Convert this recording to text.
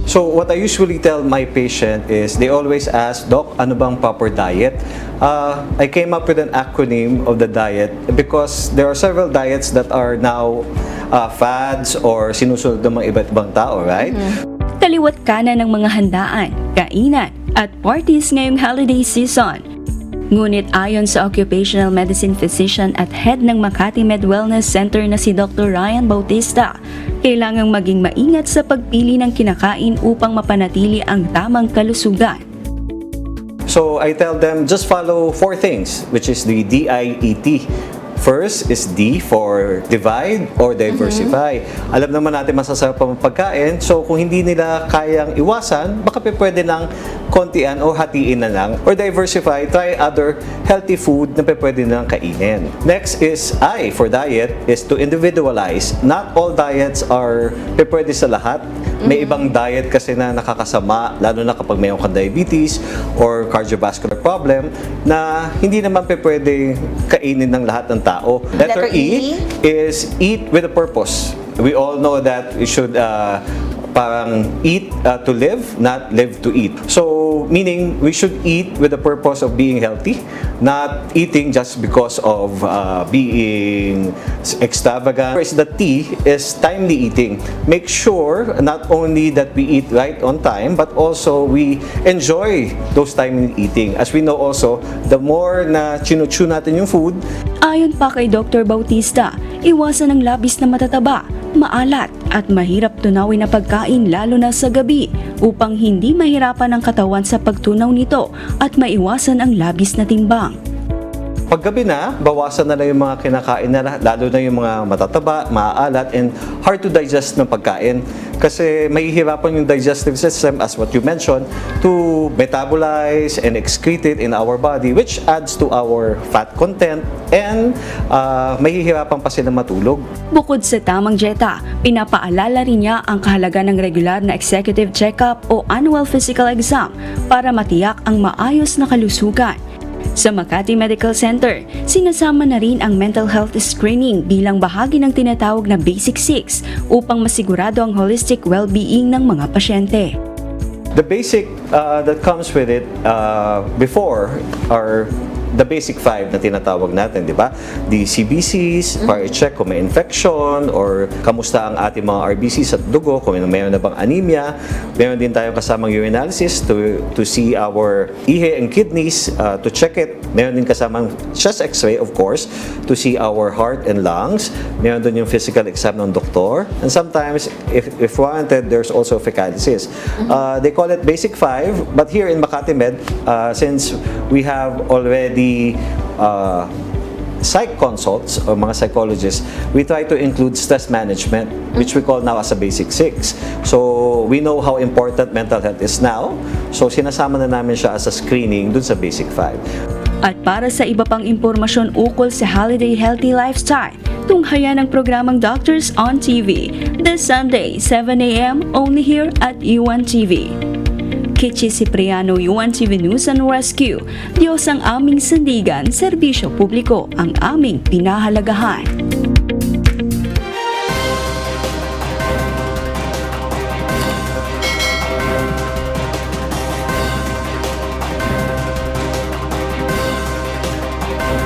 So what I usually tell my patient is they always ask, Doc, ano bang proper diet? I came up with an acronym of the diet because there are several diets that are now fads or sinusunod ng mga iba't ibang tao, right? Kaliwat kanan ng mga handaan, kainan at parties ngayong holiday season. Ngunit ayon sa occupational medicine physician at head ng Makati Med Wellness Center na si Dr. Ryan Bautista, kailangang maging maingat sa pagpili ng kinakain upang mapanatili ang tamang kalusugan. So I tell them just follow 4 things, which is the DIET. First is D for divide or diversify. Alam naman natin masasarap ang pagkain, so kung hindi nila kayang iwasan, baka pwede lang kontian o hatiin na lang. Or diversify, try other healthy food na pwede nilang kainin. Next is I for diet, is to individualize. Not all diets are pwede sa lahat. May ibang diet kasi na nakakasama, lalo na kapag mayroon kang diabetes or cardiovascular problem, na hindi naman pwede kainin ng lahat ng tao. Letter E is eat with a purpose. We all know that we should parang eat to live, not live to eat. So, meaning we should eat with the purpose of being healthy, not eating just because of being extravagant. Whereas the T is timely eating. Make sure not only that we eat right on time, but also we enjoy those timely eating. As we know also, the more na chinu-chew natin yung food, Ayon pa kay Dr. Bautista, iwasan ang labis na matataba, maalat at mahirap tunawin na pagkain lalo na sa gabi upang hindi mahirapan ang katawan sa pagtunaw nito at maiwasan ang labis na timbang. paggabi na, bawasan na lang yung mga kinakain na lalo na yung mga matataba, maaalat, and hard to digest ng pagkain. Kasi mahihirapan yung digestive system, as what you mentioned, to metabolize and excrete it in our body, which adds to our fat content, and mahihirapan pa sila matulog. Bukod sa tamang dieta, pinapaalala rin niya ang kahalaga ng regular na executive check-up o annual physical exam para matiyak ang maayos na kalusugan. Sa Makati Medical Center, sinasama na rin ang mental health screening bilang bahagi ng tinatawag na Basic 6 upang masigurado ang holistic well-being ng mga pasyente. The basic that comes with it before are the basic 5 na tinatawag natin, di ba? The CBCs, para i-check kung may infection or kamusta ang ating mga RBCs at dugo, kung mayroon na bang anemia. Meron din tayong kasamang urinalysis to see our ihi and kidneys, to check it. Meron din kasamang chest x-ray, of course, to see our heart and lungs. Meron din yung physical exam ng doktor. And sometimes, if warranted, there's also fecalysis. They call it basic 5, but here in Makati Med, since we have already psych consults or mga psychologists, we try to include stress management, which we call now as a basic 6. So we know how important mental health is now, so sinasama na namin siya as a screening dun sa basic 5. At para sa iba pang impormasyon ukol sa Holiday Healthy Lifestyle, tunghayan ang programang Doctors on TV this Sunday, 7 a.m. only here at UNTV. Kichi Cipriano, UNTV News and Rescue. Diyos ang aming sandigan, serbisyo publiko ang aming pinahalagahan.